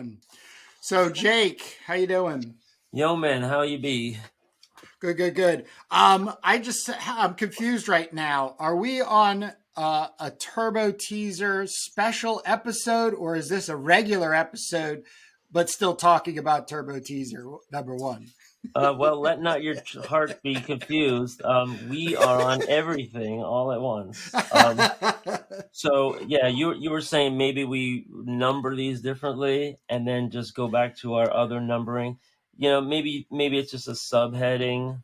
going. So, Jake, how you doing? Yo, man, how you be? Good. I'm confused right now. Are we on a turbo teaser special episode, or is this a regular episode, but still talking about turbo teaser number one? Well, let not your heart be confused. We are on everything all at once. So yeah, you were saying maybe we number these differently and then just go back to our other numbering. Maybe it's just a subheading.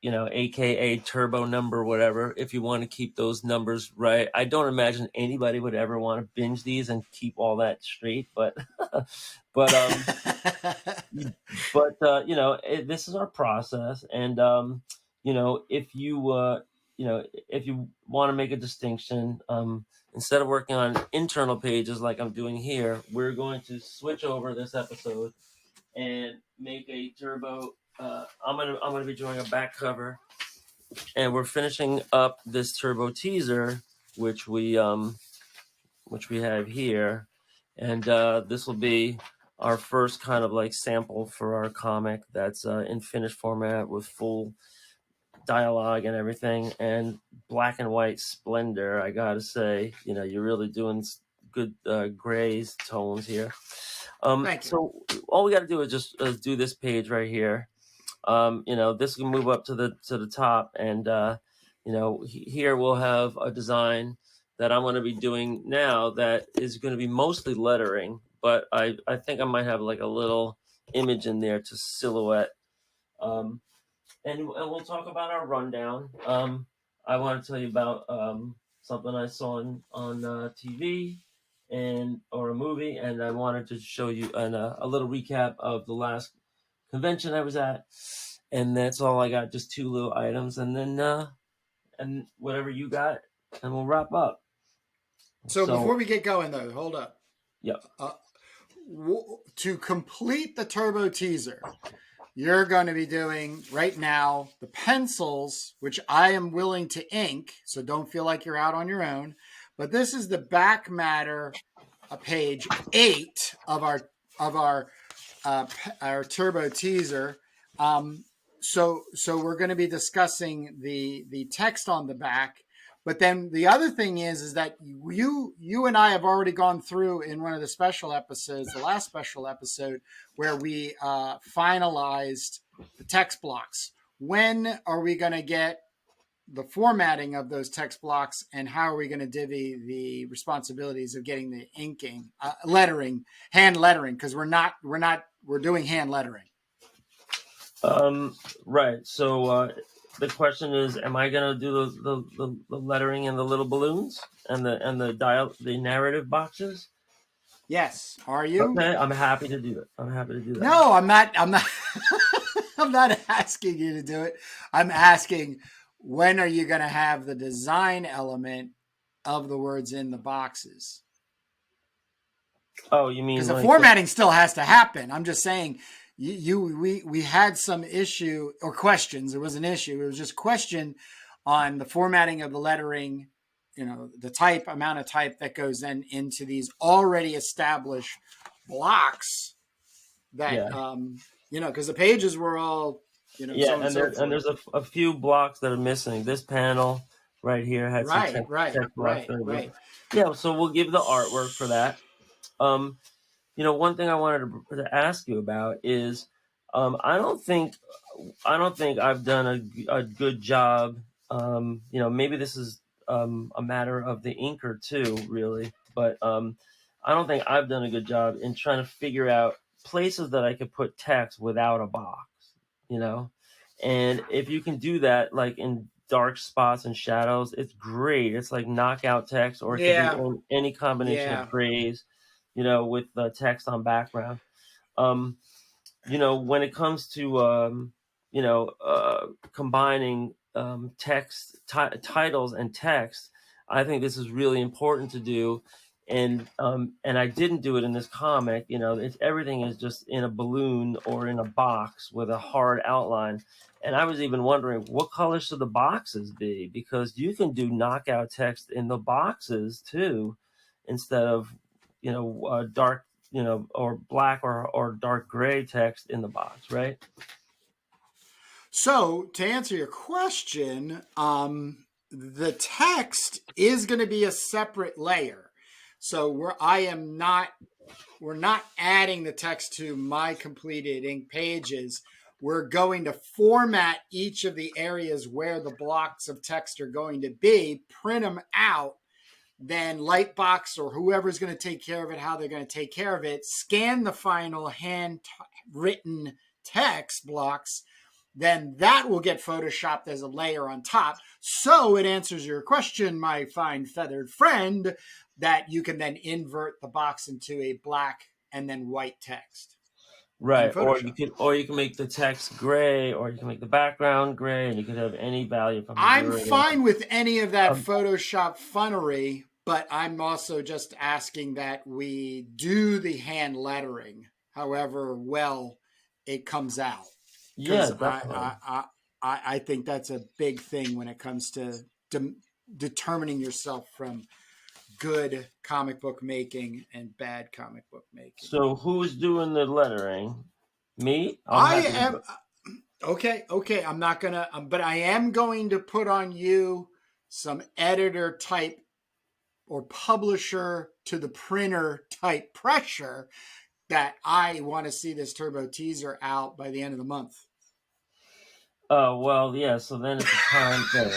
AKA turbo number, whatever. If you want to keep those numbers right, I don't imagine anybody would ever want to binge these and keep all that straight. But but this is our process, and if you want to make a distinction, instead of working on internal pages like I'm doing here, we're going to switch over this episode and make a turbo. I'm gonna be doing a back cover, and we're finishing up this turbo teaser, which we have here, and this will be our first kind of like sample for our comic that's in finished format with full dialogue and everything, and black and white splendor. I gotta say, you're really doing good grays tones here. Thank you. So all we got to do is just do this page right here. This can move up to the top, and here we'll have a design that I'm going to be doing now that is going to be mostly lettering, but I think I might have like a little image in there to silhouette. And we'll talk about our rundown. I want to tell you about something I saw on TV or a movie, and I wanted to show you a little recap of the last convention I was at, and that's all I got. Just two little items, and then and whatever you got, and we'll wrap up. So before we get going, though, hold up. Yep. To complete the turbo teaser, you're going to be doing right now the pencils, which I am willing to ink, so don't feel like you're out on your own. But this is the back matter, page 8 of our turbo teaser. So we're going to be discussing the text on the back. But then the other thing is that you and I have already gone through in one of the special episodes, the last special episode, where we finalized the text blocks. When are we going to get the formatting of those text blocks, and how are we going to divvy the responsibilities of getting the inking, lettering, hand lettering? Because we're doing hand lettering. Right. So the question is, am I going to do the lettering and the little balloons and the narrative boxes? Yes. Are you? Okay. I'm happy to do that. No, I'm not. I'm not asking you to do it. I'm asking, when are you going to have the design element of the words in the boxes? Oh, you mean because the formatting still has to happen. I'm just saying. We had some issue or questions. It was an issue. It was just question on the formatting of the lettering, the amount of type that goes then into these already established blocks that, because the pages were all, and there's a few blocks that are missing. This panel right here has some text blocks. Right. Yeah. So we'll give the artwork for that. One thing I wanted to ask you about is, I don't think I've done a good job. Maybe this is a matter of the inker too, really. But I don't think I've done a good job in trying to figure out places that I could put text without a box. And if you can do that, like in dark spots and shadows, it's great. It's like knockout text, or it can be any combination of grays. With the text on background. When it comes to, combining text, titles and text, I think this is really important to do. And I didn't do it in this comic. Everything is just in a balloon or in a box with a hard outline. And I was even wondering, what color should the boxes be? Because you can do knockout text in the boxes too, instead of dark or black or dark gray text in the box, right? So to answer your question, the text is going to be a separate layer. So we're not adding the text to my completed ink pages. We're going to format each of the areas where the blocks of text are going to be, print them out, then Lightbox or whoever's going to take care of it, how they're going to take care of it, scan the final handwritten text blocks, then that will get photoshopped as a layer on top. So it answers your question, my fine feathered friend, that you can then invert the box into a black and then white text. Right. Or you can make the text gray, or you can make the background gray, and you could have any value from I'm fine with any of that Photoshop funnery, but I'm also just asking that we do the hand lettering, however well it comes out. Yeah, definitely. I think that's a big thing when it comes to determining yourself from good comic book making and bad comic book making. So who's doing the lettering? Me? I am. Okay. I'm not gonna, but I am going to put on you some editor type or publisher to the printer type pressure that I want to see this turbo teaser out by the end of the month. Oh, well, yeah, so then it's a time thing.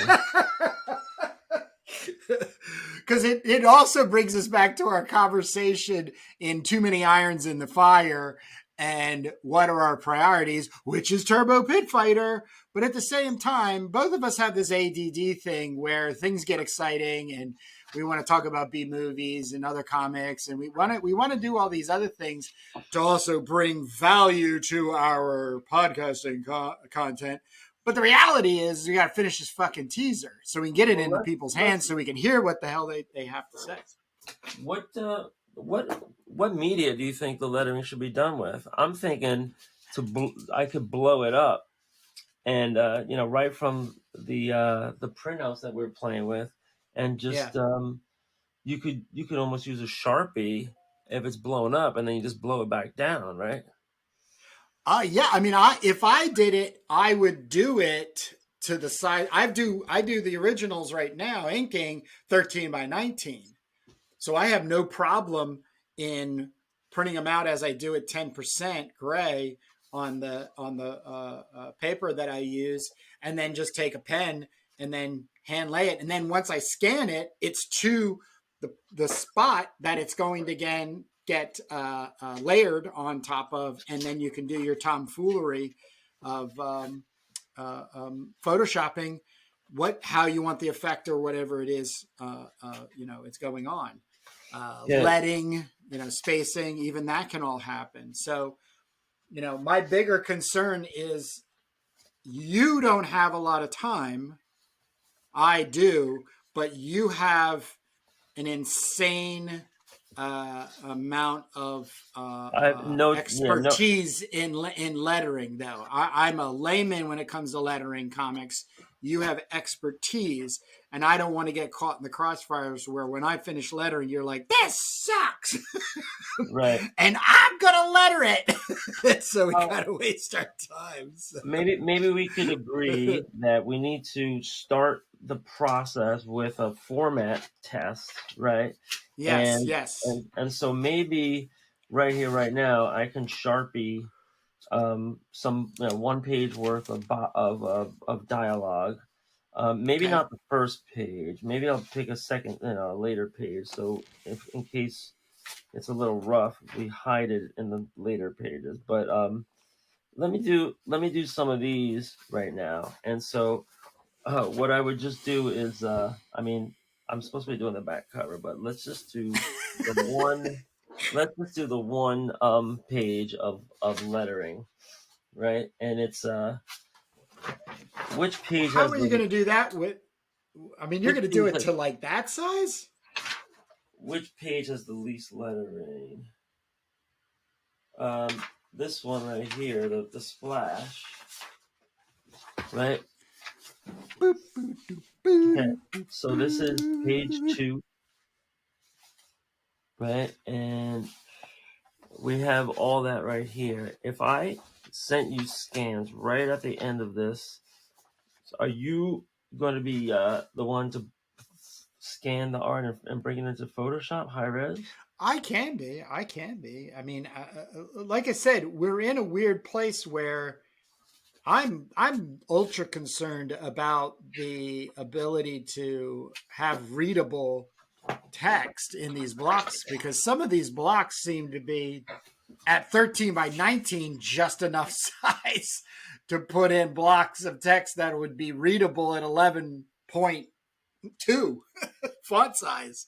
Because it also brings us back to our conversation in Too Many Irons in the Fire and what are our priorities, which is Turbo Pit Fighter. But at the same time, both of us have this ADD thing where things get exciting and we want to talk about B movies and other comics, and we want to do all these other things to also bring value to our podcasting content. But the reality is we got to finish this fucking teaser so we can get it into people's hands so we can hear what the hell they have to say. What media do you think the lettering should be done with? I'm thinking I could blow it up and right from the printouts that we're playing with, and just you could almost use a Sharpie if it's blown up, and then you just blow it back down, right? Yeah. I mean, if I did it, I would do it to the size. I do the originals right now, inking 13 by 19. So I have no problem in printing them out as I do it 10% gray on the paper that I use, and then just take a pen and then hand lay it. And then once I scan it, it's to the spot that it's going to get layered on top of, and then you can do your tomfoolery of photoshopping how you want the effect or whatever it is it's going on. Leading, spacing, even that can all happen. So my bigger concern is you don't have a lot of time. I do, but you have an insane amount of expertise in lettering, though. I'm a layman when it comes to lettering comics. You have expertise, and I don't want to get caught in the crossfires where when I finish lettering, you're like, this sucks. Right. And I'm going to letter it. So we got to waste our time. So. Maybe we could agree that we need to start the process with a format test, right? Yes. And so maybe right here, right now, I can Sharpie some 1 page worth of dialogue. Maybe not the first page. Maybe I'll pick a second, later page. So if in case it's a little rough, we hide it in the later pages. But let me do some of these right now. And so what I would just do is, I'm supposed to be doing the back cover, but let's just do the one. Let's just do the one page of lettering, right? And it's which page? How are you going to do that with? I mean, you're going to do it to like that size. Which page has the least lettering? This one right here, the splash, right? Okay. So this is page 2, right? And we have all that right here. If I sent you scans right at the end of this, are you going to be the one to scan the art and bring it into Photoshop high res? I can be. I mean, like I said, we're in a weird place where I'm ultra concerned about the ability to have readable text in these blocks, because some of these blocks seem to be at 13 by 19 just enough size to put in blocks of text that would be readable at 11.2 font size.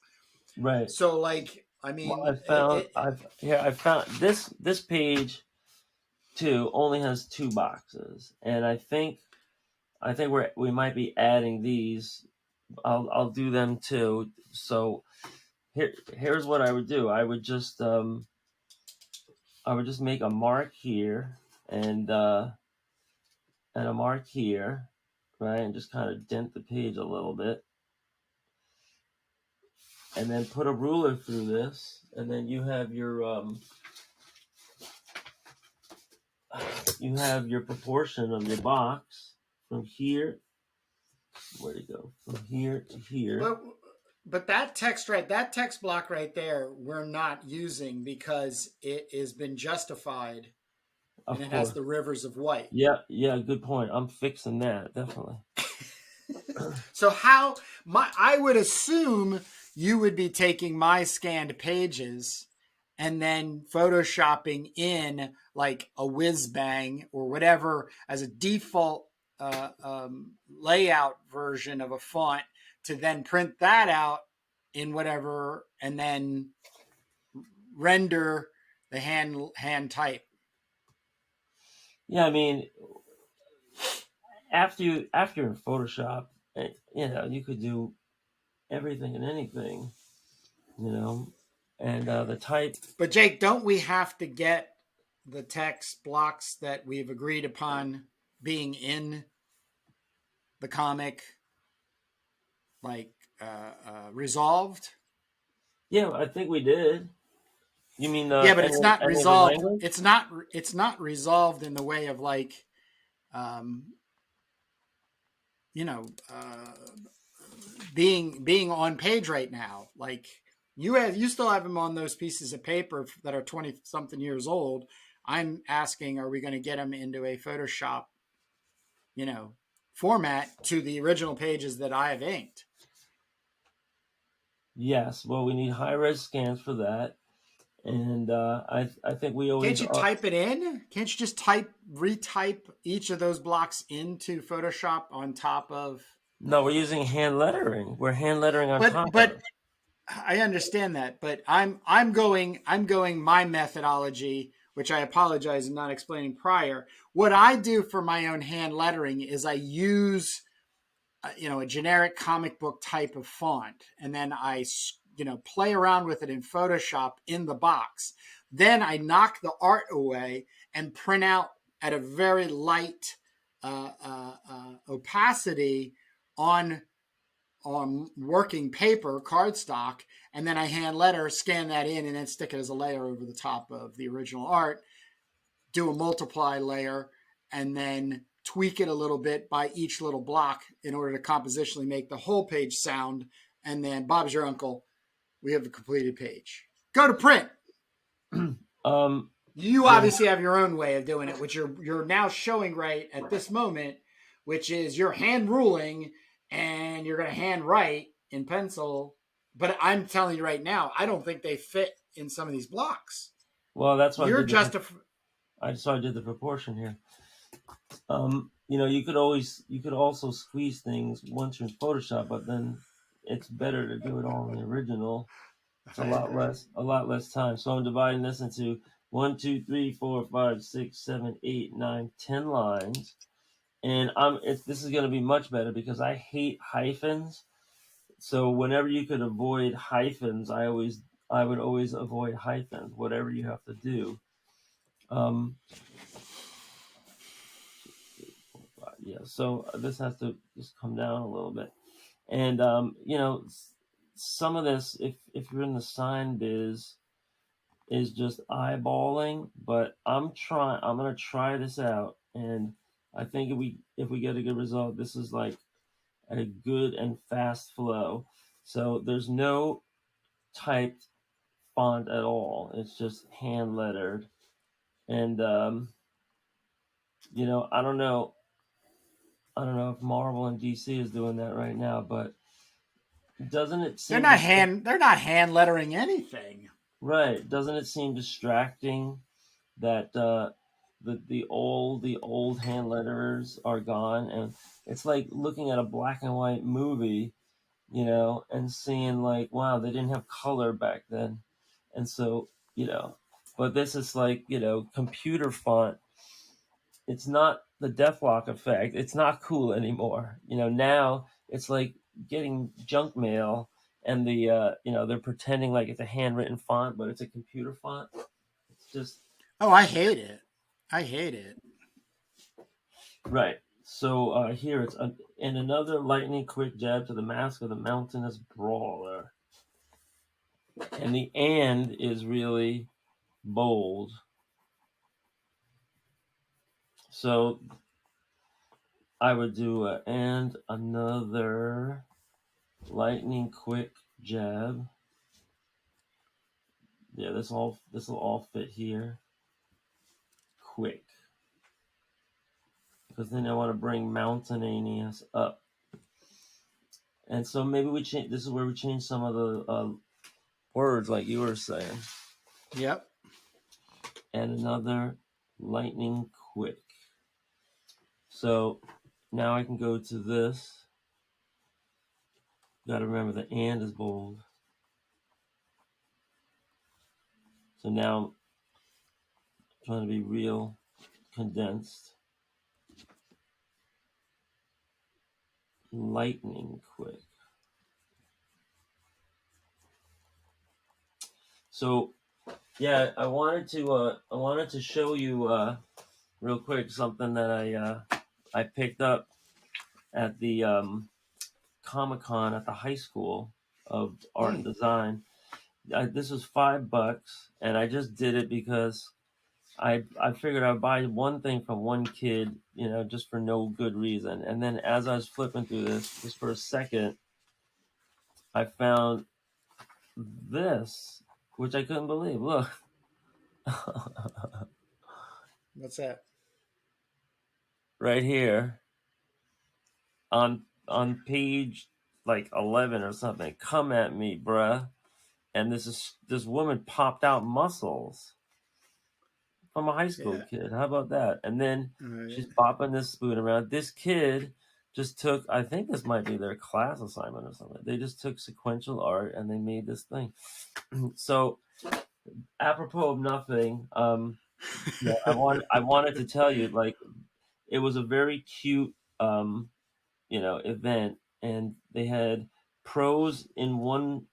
Right. So, like, I mean, well, I found this page too only has 2 boxes, and I think we might be adding these. I'll do them too. So here's what I would do. I would just make a mark here and a mark here, right, and just kind of dent the page a little bit, and then put a ruler through this, and then you have your proportion of your box from here. Where'd it go? From here to here. But that text block right there, we're not using because it has been justified, and it has the rivers of white. Yeah, good point. I'm fixing that, definitely. So I would assume you would be taking my scanned pages and then photoshopping in like a whiz bang or whatever as a default layout version of a font, to then print that out in whatever and then render the hand type. Yeah, I mean, after you're in Photoshop, you could do everything and anything, and the type. But Jake, don't we have to get the text blocks that we've agreed upon being in the comic, like resolved? Yeah, I think we did. You mean yeah, but it's not resolved. It's not resolved in the way of like, being on page right now. Like you still have them on those pieces of paper that are 20 something years old. I'm asking, are we going to get them into a Photoshop, format to the original pages that I have inked? Yes. Well, we need high res scans for that. And I think we always... Can't you type it in? Can't you just retype each of those blocks into Photoshop on top of... No, we're using hand lettering. We're hand lettering on top of it. I understand that, but I'm going my methodology, which I apologize for not explaining prior. What I do for my own hand lettering is I use a generic comic book type of font, and then I play around with it in Photoshop in the box. Then I knock the art away and print out at a very light opacity on working paper, cardstock, and then I hand letter, scan that in, and then stick it as a layer over the top of the original art, do a multiply layer, and then tweak it a little bit by each little block in order to compositionally make the whole page sound. And then Bob's your uncle. We have a completed page. Go to print. You obviously have your own way of doing it, which you're now showing right at this moment, which is you're hand ruling and you're going to hand write in pencil. But I'm telling you right now, I don't think they fit in some of these blocks. Well, that's why I did the proportion here. You could also squeeze things once you're in Photoshop, but then it's better to do it all in the original. It's a lot less time. So I'm dividing this into 1, 2, 3, 4, 5, 6, 7, 8, 9, 10 lines. And this is going to be much better because I hate hyphens. So whenever you could avoid hyphens, I would always avoid hyphens, whatever you have to do. Yeah, so this has to just come down a little bit. And, some of this, if you're in the sign biz, is just eyeballing, but I'm gonna try this out, and I think if we get a good result, this is like a good and fast flow. So there's no typed font at all. It's just hand lettered, and I don't know. I don't know if Marvel and DC is doing that right now, but doesn't it seem they're not hand lettering anything? Right? Doesn't it seem distracting that the old hand letterers are gone, and it's like looking at a black and white movie, and seeing like, wow, they didn't have color back then, and so but this is like computer font. It's not the Deathlock effect. It's not cool anymore. Now it's like getting junk mail, and they're pretending like it's a handwritten font, but it's a computer font. It's just I hate it. I hate it. right. So here it's in another lightning quick jab to the mask of the mountainous brawler, and the "and" is really bold. So I would do and another lightning quick jab. Yeah, this will all fit here. Quick. Because then I want to bring mountainous up. And so maybe we change. This is where we change some of the words, like you were saying. Yep. And another lightning quick. So now I can go to this. Got to remember the "and" is bold. So now I'm trying to be real condensed. Lightning quick. So yeah, I wanted to show you real quick something that I picked up at the Comic-Con at the high school of art and design. This was $5, and I just did it because I figured I'd buy one thing from one kid, just for no good reason. And then as I was flipping through this, just for a second, I found this, which I couldn't believe. Look. What's that? Right here on page like 11 or something. Come at me, bruh. And this woman popped out muscles from a high school kid. How about that? And then she's bopping this spoon around. This kid just took, I think this might be their class assignment or something. They just took sequential art and they made this thing. So apropos of nothing, I wanted to tell you, like, it was a very cute event, and they had pros in one,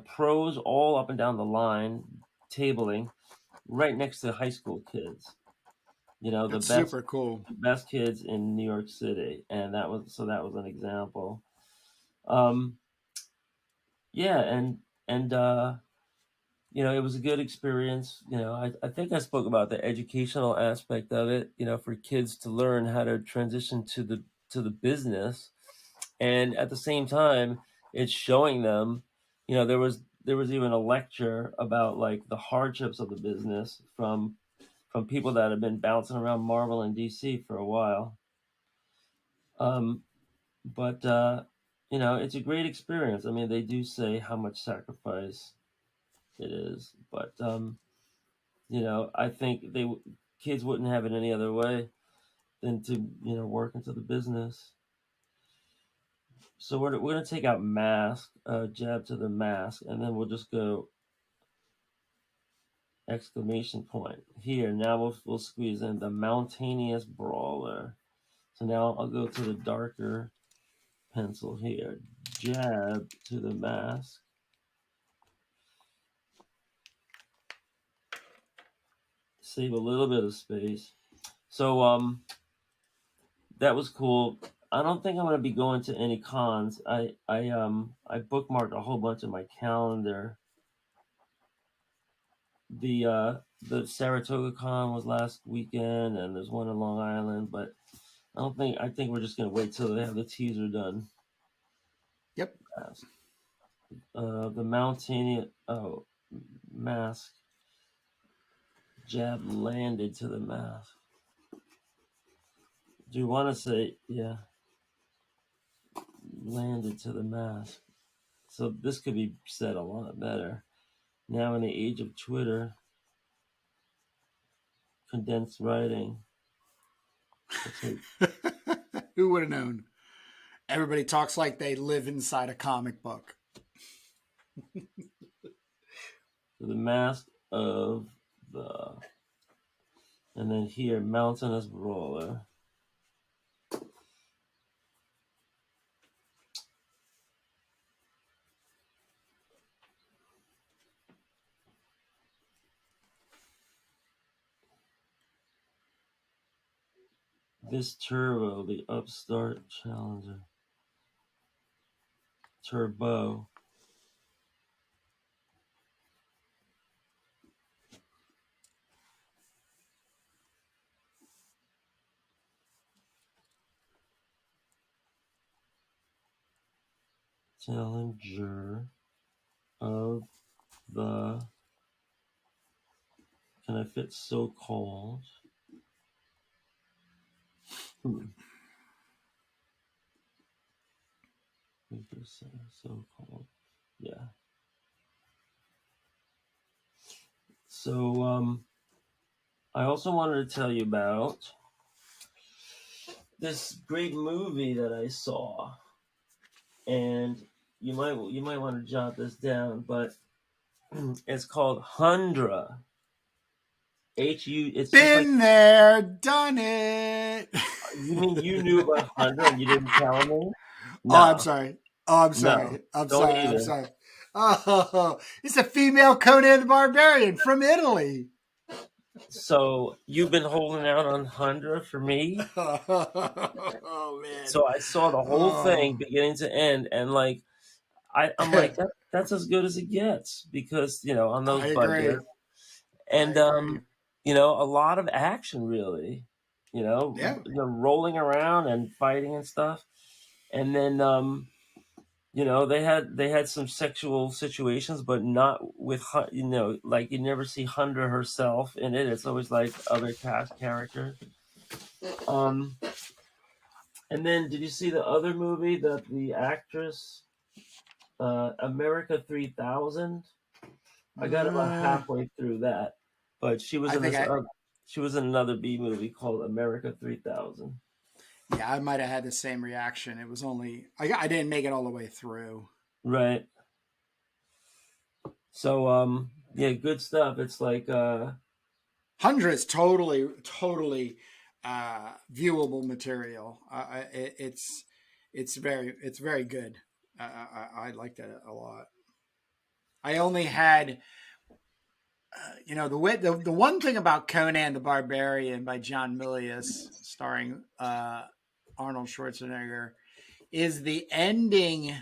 pros all up and down the line, tabling right next to high school kids. That's super cool. Best kids in New York City, and that was an example. Yeah, and it was a good experience. I think I spoke about the educational aspect of it. For kids to learn how to transition to the business, and at the same time, it's showing them. There was even a lecture about like the hardships of the business from people that have been bouncing around Marvel and DC for a while. But it's a great experience. I mean, they do say how much sacrifice it is, but I think kids wouldn't have it any other way than to work into the business. So we're gonna take out mask, jab to the mask, and then we'll just go exclamation point here. Now we'll squeeze in the mountainous brawler. So now I'll go to the darker pencil here, jab to the mask. Save a little bit of space. So that was cool. I don't think I'm gonna be going to any cons. I bookmarked a whole bunch of my calendar. the Saratoga Con was last weekend, and there's one in Long Island, but I think we're just gonna wait till they have the teaser done. Yep. The Mountain mask jab landed to the mask. Do you want to say landed to the mask? So this could be said a lot better. Now in the age of Twitter, condensed writing. Who would have known? Everybody talks like they live inside a comic book. The mask of the, and then here, mountainous brawler. This Turbo, the upstart challenger. Turbo. Challenger of the, can I fit so-called? So-called, yeah. So, I also wanted to tell you about this great movie that I saw, and you might want to jot this down, but it's called Hundra. It's been there, done it. You mean you knew about Hundra and you didn't tell me? No. Oh, I'm sorry. I'm sorry. No, I'm sorry. Oh, it's a female Conan the Barbarian from Italy. So you've been holding out on Hundra for me? Oh man! So I saw the whole thing beginning to end, and like I'm like that's as good as it gets, because on those budgets, and a lot of action, really, rolling around and fighting and stuff, and then they had some sexual situations, but not with like you never see Hundra herself in it. It's always like other cast characters. And then did you see the other movie that the actress, America 3000? I got about halfway through that, but she was she was in another B movie called America 3000. Yeah, I might have had the same reaction. It was only I didn't make it all the way through. Right. So yeah, good stuff. It's like Hundra is totally viewable material. It's very good. I like that a lot. I only had the one thing about Conan the Barbarian by John Milius, starring Arnold Schwarzenegger, is the ending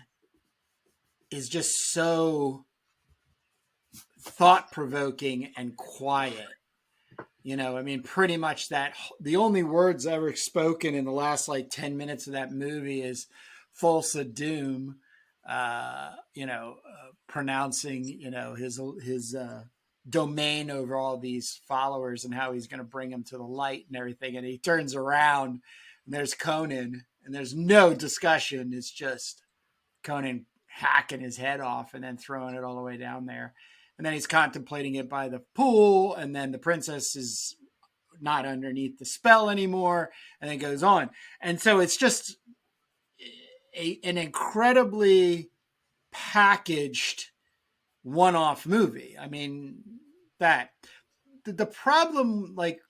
is just so thought-provoking and quiet. I mean, pretty much the only words ever spoken in the last 10 minutes of that movie is Thulsa Doom, pronouncing, his domain over all these followers and how he's going to bring them to the light and everything. And he turns around and there's Conan, and there's no discussion. It's just Conan hacking his head off and then throwing it all the way down there. And then he's contemplating it by the pool, and then the princess is not underneath the spell anymore, and it goes on. And so it's just an incredibly packaged one-off movie. I mean, the problem, like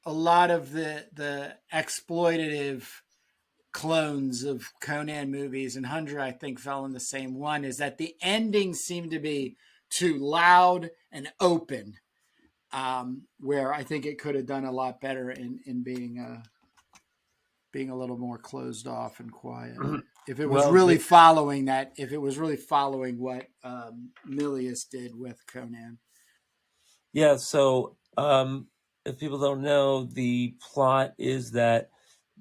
a lot of the exploitative clones of Conan movies, and Hundra, I think, fell in the same one, is that the endings seem to be too loud and open, where I think it could have done a lot better in being a little more closed off and quiet. If it was following what Milius did with Conan. Yeah, so if people don't know, the plot is that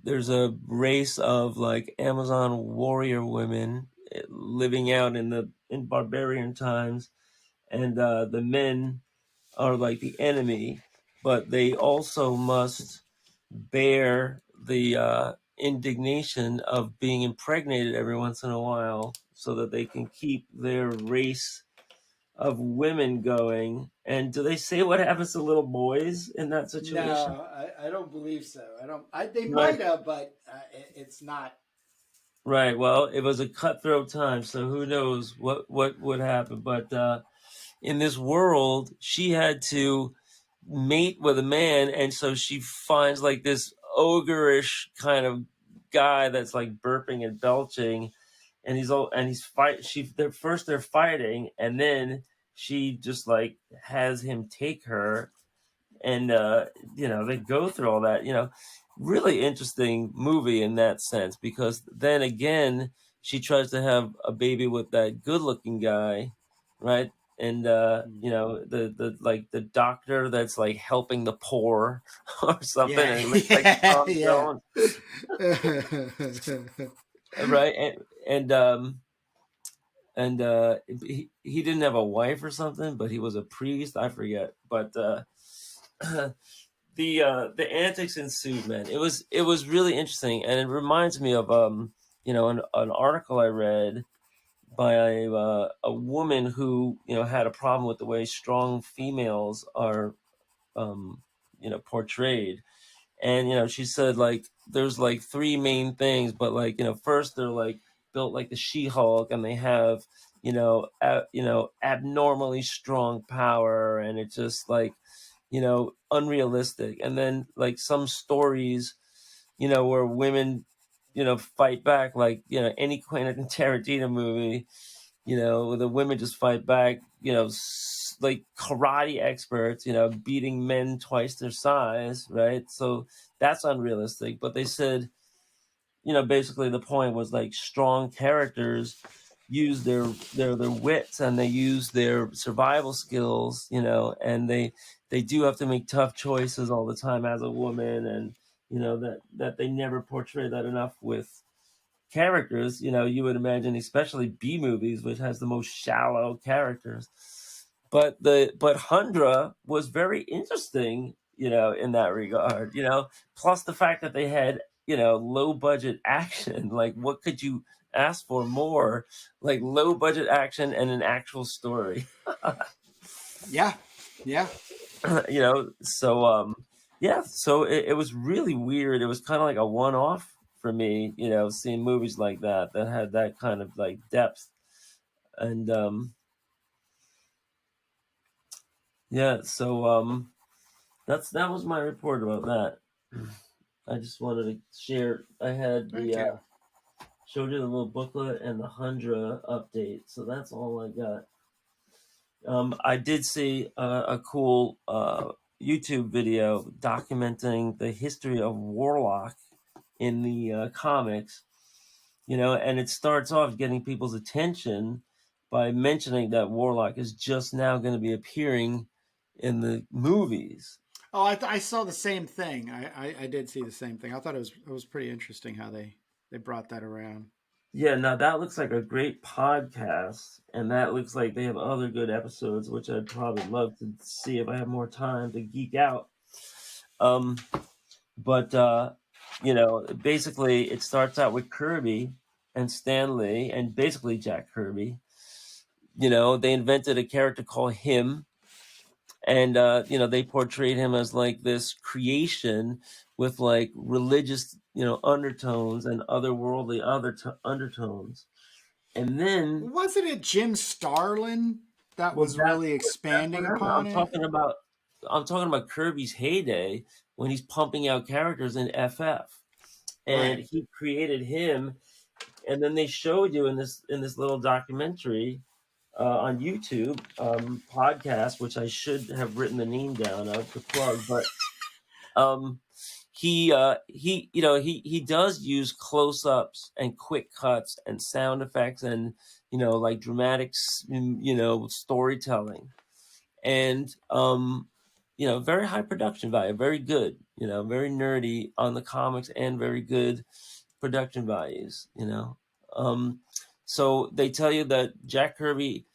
there's a race of like Amazon warrior women living out in barbarian times, and the men are like the enemy, but they also must bear the indignation of being impregnated every once in a while so that they can keep their race of women going. And do they say what happens to little boys in that situation? No, I don't believe so. I don't. They Right. might have, but it's not. Right. Well, it was a cutthroat time, so who knows what would happen. But in this world, she had to mate with a man, and so she finds like this ogreish kind of guy that's like burping and belching, and he's fight. They're fighting, and then she just like has him take her, and they go through all that. Really interesting movie in that sense, because then again she tries to have a baby with that good-looking guy, right? And the like the doctor that's like helping the poor or something, Yeah, and it looks like yeah, Tom yeah. Jones, right? He didn't have a wife or something, but he was a priest. I forget, but the antics ensued, man. It was really interesting, and it reminds me of an article I read by a woman who had a problem with the way strong females are portrayed. And she said like there's like three main things, but like first they're like built like the She-Hulk, and they have abnormally strong power, and it's just like unrealistic. And then like some stories where women fight back, like any Quentin Tarantino movie, the women just fight back, like karate experts, beating men twice their size, right? So that's unrealistic. But they said, basically the point was like strong characters use their wits, and they use their survival skills, and they do have to make tough choices all the time as a woman, and that they never portray that enough with characters. You would imagine, especially B movies, which has the most shallow characters. But Hundra was very interesting, in that regard. Plus the fact that they had low budget action. Like, what could you ask for more? Like low budget action and an actual story. Yeah, yeah. So yeah, so it was really weird. It was kind of like a one-off for me, seeing movies like that had that kind of like depth. And yeah, so that was my report about that. I just wanted to share. I had Thank you. showed you the little booklet and the Hundra update, so that's all I got. I did see a cool YouTube video documenting the history of Warlock in the comics, and it starts off getting people's attention by mentioning that Warlock is just now going to be appearing in the movies. Oh, I saw the same thing. I did see the same thing. I thought it was pretty interesting how they brought that around. Yeah, now that looks like a great podcast, and that looks like they have other good episodes, which I'd probably love to see if I have more time to geek out. But basically, it starts out with Kirby and Stan Lee, and basically Jack Kirby. They invented a character called Him, and they portrayed him as like this creation with like religious undertones and otherworldly undertones. And then Wasn't it Jim Starlin that well, was really expanding upon I'm it? talking about Kirby's heyday, when he's pumping out characters in FF, and Right. he created Him. And then they showed you in this little documentary on YouTube podcast, which I should have written the name down of to plug, but he does use close-ups and quick cuts and sound effects and like dramatic storytelling. and very high production value, very good, very nerdy on the comics, and very good production values. So they tell you that Jack Kirby,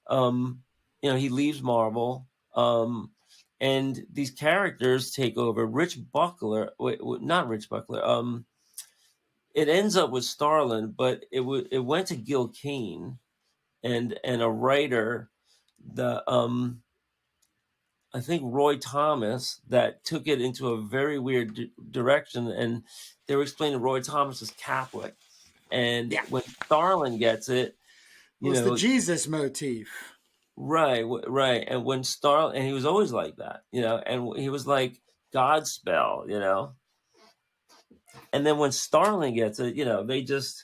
he leaves Marvel, and these characters take over. Rich Buckler, not Rich Buckler. It ends up with Starlin, but it went to Gil Kane and a writer, I think Roy Thomas, that took it into a very weird direction, and they were explaining Roy Thomas is Catholic, and when Starlin gets it, it's the Jesus motif. Right. And when Starlin, and he was always like that, and he was like Godspell, and then when Starlin gets it, they just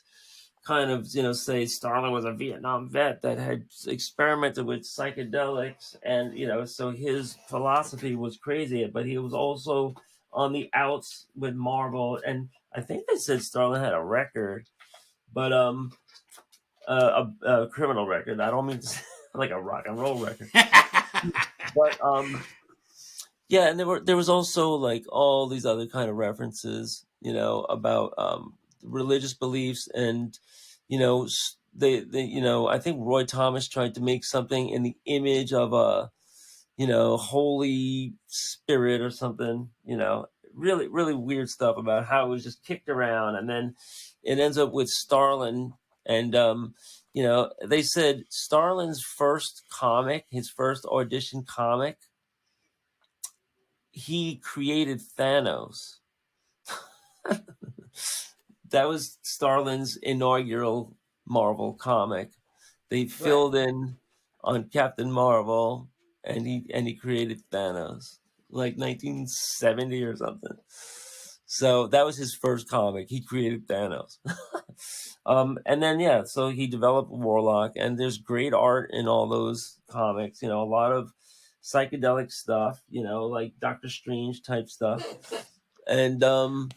kind of, say Starlin was a Vietnam vet that had experimented with psychedelics, and, so his philosophy was crazy, but he was also on the outs with Marvel. And I think they said Starlin had a record, but a criminal record. I don't mean to say like a rock and roll record. But yeah, and there was also like all these other kind of references, about religious beliefs, and they I think Roy Thomas tried to make something in the image of a Holy Spirit or something, really, really weird stuff about how it was just kicked around, and then it ends up with Starlin. And they said Starlin's first comic, his first audition comic, he created Thanos. That was Starlin's inaugural Marvel comic. They filled in on Captain Marvel, and he created Thanos, like 1970 or something. So that was his first comic. He created Thanos. And then, so he developed Warlock, and there's great art in all those comics, a lot of psychedelic stuff, like Doctor Strange type stuff. And, and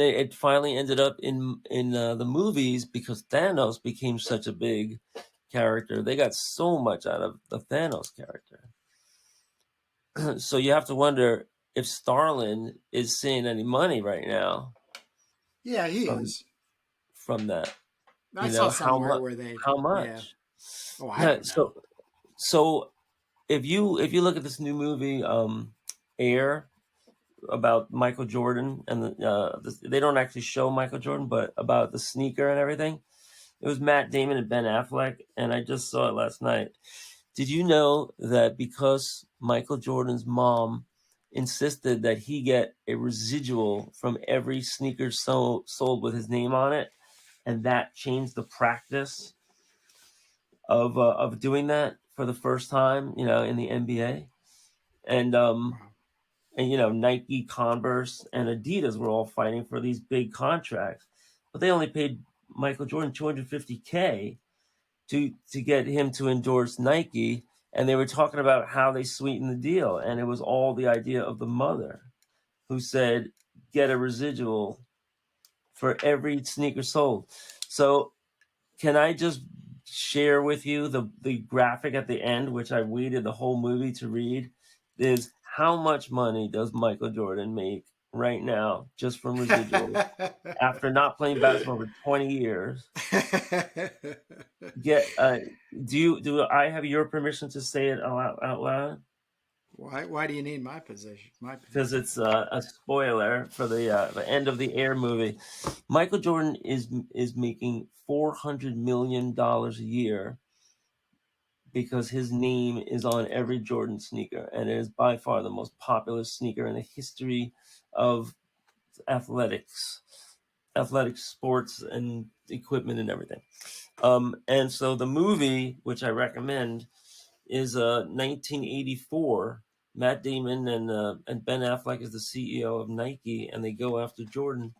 it finally ended up in the movies because Thanos became such a big character. They got so much out of the Thanos character. So you have to wonder if Starlin is seeing any money right now. Yeah, he is. From that. I saw somewhere where they... How much? Yeah. Oh, I don't know. So if you look at this new movie, Air, about Michael Jordan, and they don't actually show Michael Jordan, but about the sneaker and everything. It was Matt Damon and Ben Affleck, and I just saw it last night. Did you know that because Michael Jordan's mom insisted that he get a residual from every sneaker sold with his name on it, and that changed the practice of doing that for the first time, in the NBA, and Nike, Converse, and Adidas were all fighting for these big contracts, but they only paid Michael Jordan $250K to get him to endorse Nike, and they were talking about how they sweetened the deal, and it was all the idea of the mother, who said, "Get a residual for every sneaker sold." So, can I just share with you the graphic at the end, which I waited the whole movie to read? Is how much money does Michael Jordan make right now just from residuals after not playing basketball for 20 years? Do I have your permission to say it out loud? Why do you need my position? Because it's a spoiler for the end of the Air movie. Michael Jordan is making $400 million a year because his name is on every Jordan sneaker, and it is by far the most popular sneaker in the history of athletic sports and equipment and everything. And so the movie, which I recommend, is 1984. Matt Damon and Ben Affleck is the CEO of Nike, and they go after Jordan.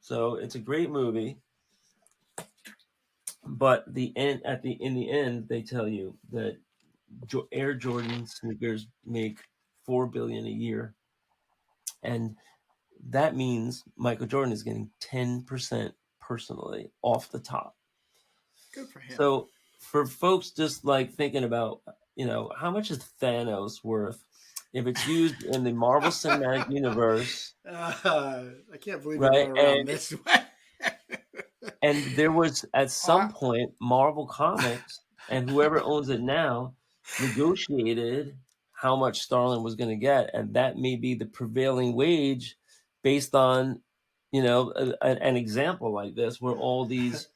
So it's a great movie. But in the end, they tell you that Air Jordan sneakers make $4 billion a year, and that means Michael Jordan is getting 10% personally off the top. Good for him. So for folks just like thinking about how much is Thanos worth if it's used in the Marvel Cinematic Universe? I can't believe you Right, went around this way. and there was at some point Marvel Comics and whoever owns it now negotiated how much Starlin was going to get, and that may be the prevailing wage based on an example like this where all these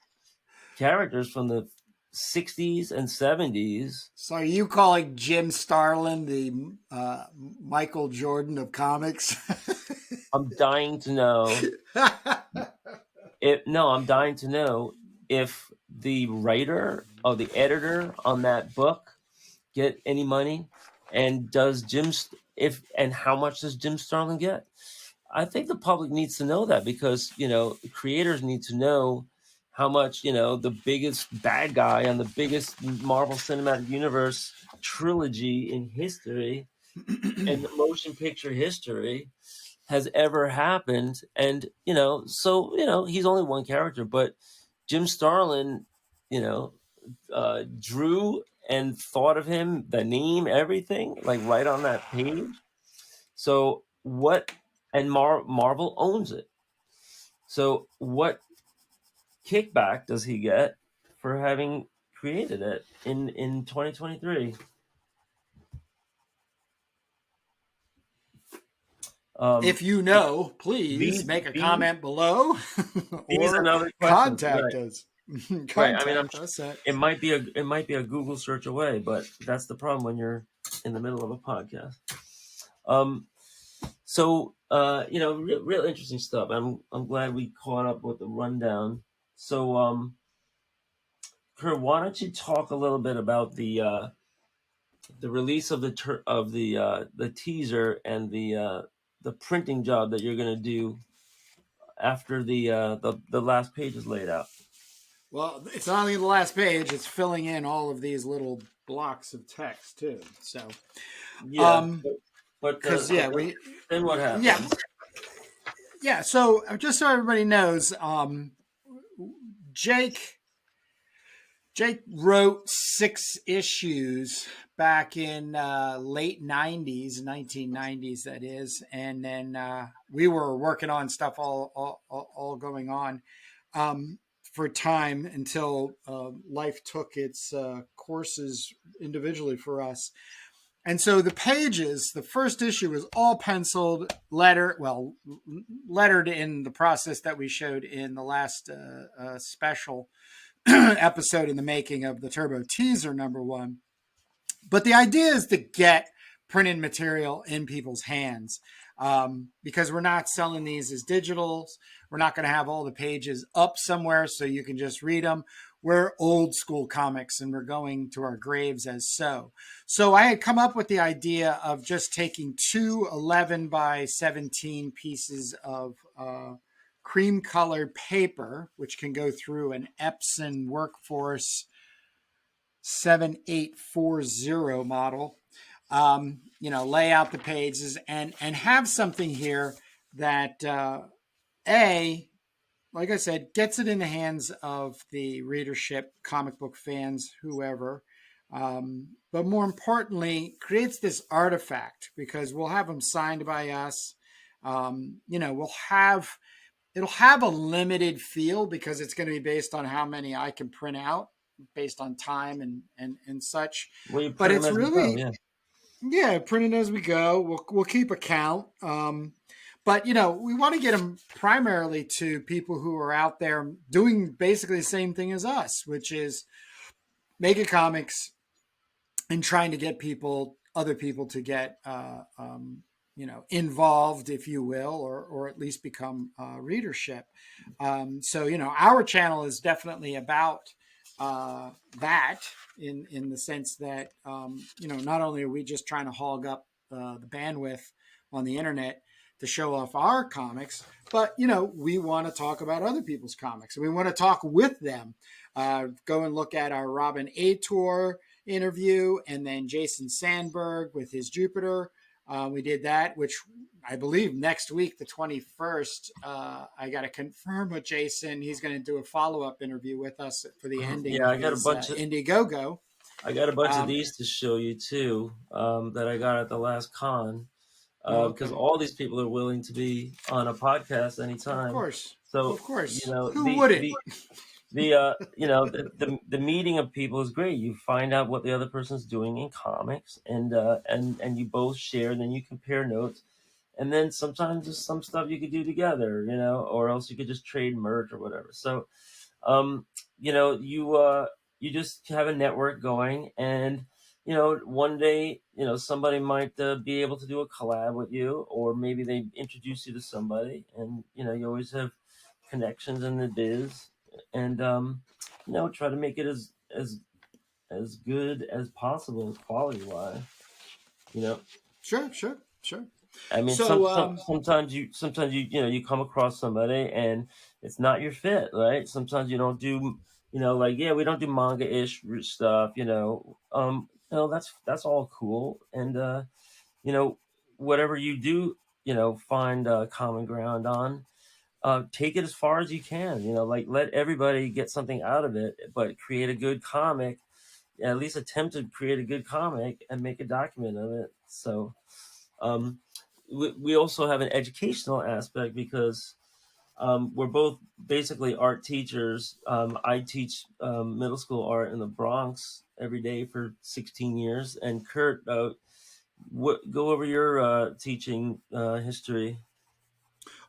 characters from the 60s and 70s. So are you calling Jim Starlin the Michael Jordan of comics? I'm dying to know if the writer or the editor on that book get any money, and how much does Jim Starlin get? I think the public needs to know that, because creators need to know how much the biggest bad guy on the biggest Marvel Cinematic Universe trilogy in history and the motion picture history has ever happened. And so he's only one character, but Jim Starlin drew and thought of him, the name, everything, like right on that page. So what? And Marvel owns it. So what kickback does he get for having created it in 2023? If you know, please make a comment below or contact us. Right. I mean, it might be a Google search away, but that's the problem when you're in the middle of a podcast. So real interesting stuff. I'm glad we caught up with the rundown. So, Kurt, why don't you talk a little bit about the release of the teaser and the printing job that you're going to do after the last page is laid out? Well, it's not only the last page; it's filling in all of these little blocks of text too. So, but then what happens? Yeah. So just so everybody knows, Jake wrote 6 issues back in late 90s, 1990s, that is. And then we were working on stuff all going on for time until life took its courses individually for us. And so the pages, the first issue was all penciled, lettered in the process that we showed in the last special episode in the making of the Turbo Teaser #1. But the idea is to get printed material in people's hands, because we're not selling these as digitals. We're not going to have all the pages up somewhere so you can just read them. We're old school comics, and we're going to our graves as so. So I had come up with the idea of just taking 2 11 by 17 pieces of cream colored paper, which can go through an Epson Workforce 7840 model, lay out the pages and have something here that, like I said, gets it in the hands of the readership, comic book fans, whoever. But more importantly, creates this artifact, because we'll have them signed by us. It'll have a limited feel, because it's going to be based on how many I can print out based on time and such. Well, but it's really, printed as we go. We'll keep a count. But, we want to get them primarily to people who are out there doing basically the same thing as us, which is making comics and trying to get other people to get, involved, if you will, or at least become readership. So, our channel is definitely about that in the sense that, not only are we just trying to hog up the bandwidth on the internet to show off our comics, but, we want to talk about other people's comics, and we want to talk with them. Go and look at our Robin Ator interview, and then Jason Sandberg with his Jupiter. We did that, which I believe next week, the 21st, I got to confirm with Jason. He's going to do a follow-up interview with us for the ending of his Indiegogo. I got a bunch of these to show you too, that I got at the last con, because all these people are willing to be on a podcast anytime. Of course. So, of course. you know, Who wouldn't? the meeting of people is great. You find out what the other person's doing in comics, and you both share, and then you compare notes. And then sometimes there's some stuff you could do together, or else you could just trade merch or whatever. So, you just have a network going, and one day, somebody might be able to do a collab with you, or maybe they introduce you to somebody, and you always have connections in the biz, and try to make it as good as possible, quality wise. Sure. I mean, sometimes you come across somebody and it's not your fit, right? Sometimes you don't do, we don't do manga-ish stuff, that's all cool. And, whatever you do, find common ground on, take it as far as you can, let everybody get something out of it, but create a good comic, at least attempt to create a good comic and make a document of it. So, we also have an educational aspect because we're both basically art teachers. I teach middle school art in the Bronx every day for 16 years. And Kurt, go over your teaching history.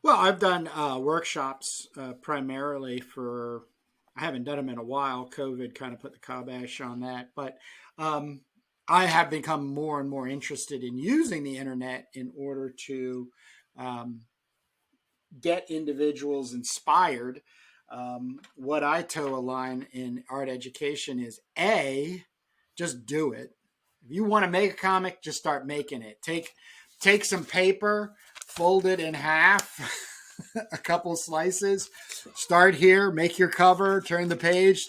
Well, I've done workshops primarily for, I haven't done them in a while. COVID kind of put the kibosh on that. But I have become more and more interested in using the internet in order to get individuals inspired. What I toe a line in art education is just do it. If you want to make a comic, just start making it. Take some paper, fold it in half, a couple slices, start here, make your cover, turn the page,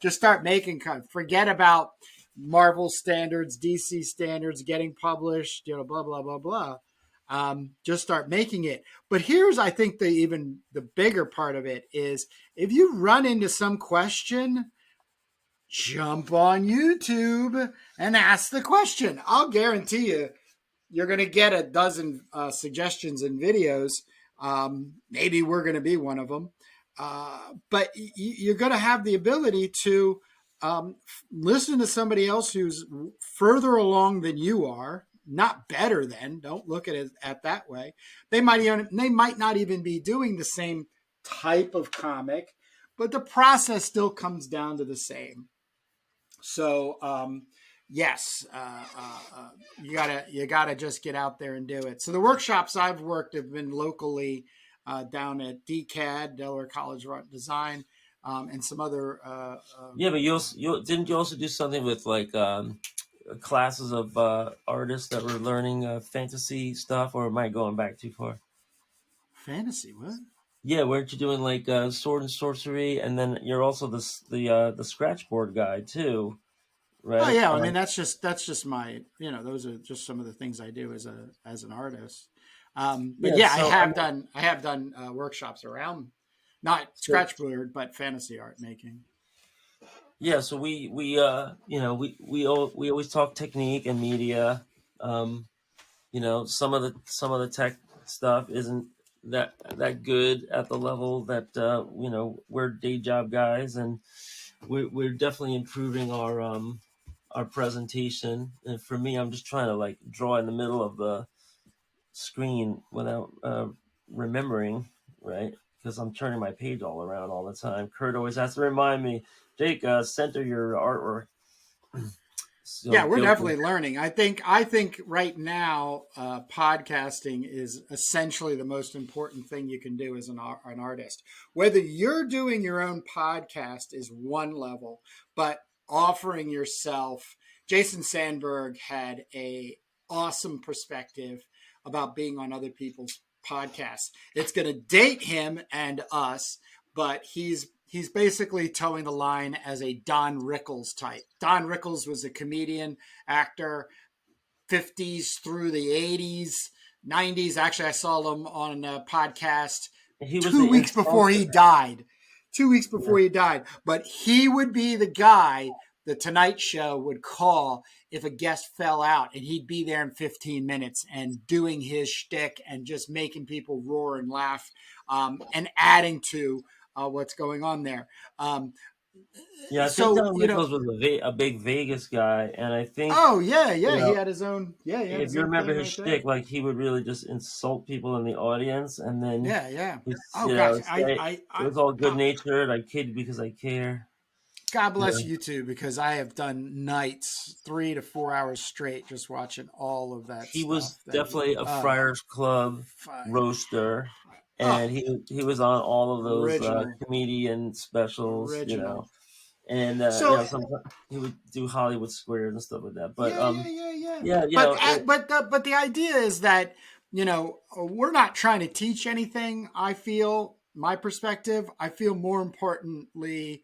just start making. Forget about Marvel standards, DC standards, getting published, blah, blah, blah, blah. Just start making it. But here's, I think, the bigger part of it is if you run into some question, jump on YouTube and ask the question. I'll guarantee you're going to get a dozen suggestions and videos. Maybe we're going to be one of them. But you're going to have the ability to listen to somebody else who's further along than you are, not better than. Don't look at it that way. They might not even be doing the same type of comic, but the process still comes down to the same. So yes, you gotta just get out there and do it. So the workshops I've worked have been locally down at DCAD, Delaware College of Art and Design, and some other. But you didn't you also do something with classes of artists that were learning fantasy stuff, or am I going back too far? Fantasy, what? Yeah, weren't you doing sword and sorcery, and then you're also the scratchboard guy too, right? Oh yeah, I mean that's just my those are just some of the things I do as an artist. But I have done workshops around not scratchboard but fantasy art making. Yeah, so we always talk technique and media. Some of the tech stuff isn't that good at the level that we're day job guys, and we're definitely improving our presentation. And for me, I'm just trying to draw in the middle of the screen without remembering, right? Because I'm turning my page all around all the time. Kurt always has to remind me, Jake, center your artwork. So yeah, we're definitely learning. I think right now, podcasting is essentially the most important thing you can do as an artist. Whether you're doing your own podcast is one level, but offering yourself. Jason Sandberg had a awesome perspective about being on other people's podcasts. It's going to date him and us, but he's basically towing the line as a Don Rickles type. Don Rickles was a comedian, actor, 50s through the 80s, 90s. Actually, I saw him on a podcast 2 weeks before he died. 2 weeks before he died. But he would be the guy the Tonight Show would call if a guest fell out, and he'd be there in 15 minutes and doing his shtick and just making people roar and laugh, and adding to what's going on there. Yeah, I think Don Rickles was a big Vegas guy, and I think. Oh yeah, he had his own. Yeah, if you remember his shtick, like he would really just insult people in the audience, and then Oh gosh, it was all good natured. I kid because I care. God bless you too, because I have done nights 3 to 4 hours straight just watching all of that. He was definitely a Friars Club roaster, and he was on all of those comedian specials, you know. And sometimes he would do Hollywood Squares and stuff like that. But but the idea is that, you know, we're not trying to teach anything. I feel, my perspective, I feel more importantly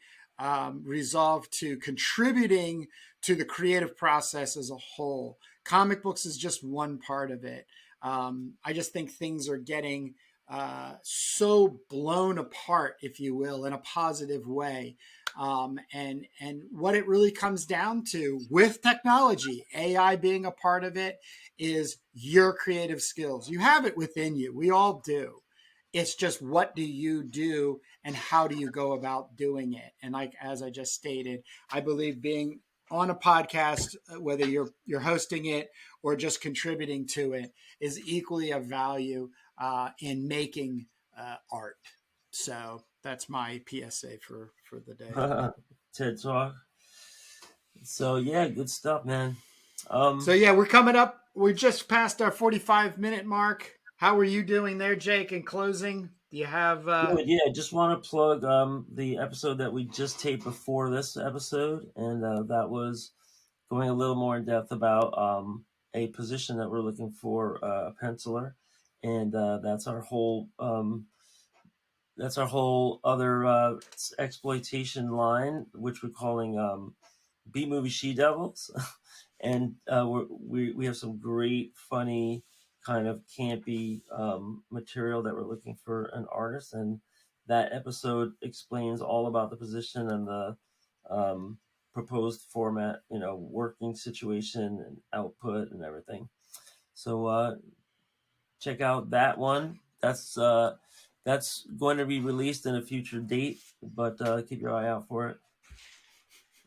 resolved to contributing to the creative process as a whole. Comic books is just one part of it. I just think things are getting so blown apart, if you will, in a positive way. And what it really comes down to with technology, AI being a part of it, is your creative skills. You have it within you. We all do. It's just, what do you do and how do you go about doing it? And like, as I just stated, I believe being on a podcast, whether you're hosting it or just contributing to it, is equally of value in making art. So that's my PSA for the day. TED Talk. So yeah, good stuff, man. So yeah, we're coming up. We just passed our 45-minute mark. How are you doing there, Jake, in closing? Do you have... Yeah, I just want to plug the episode that we just taped before this episode, and that was going a little more in depth about a position that we're looking for, a penciler, and that's our whole other exploitation line, which we're calling B-movie She-Devils. And we have some great, funny, kind of campy material that we're looking for an artist, and that episode explains all about the position and the proposed format, you know, working situation and output and everything. So check out that one. That's going to be released in a future date, but keep your eye out for it.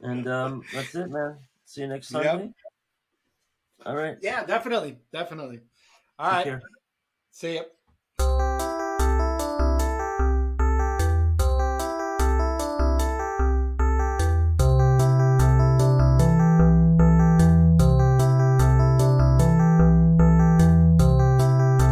And that's it, man. See you next Sunday. Yep. All right. Yeah, definitely. All right. See ya.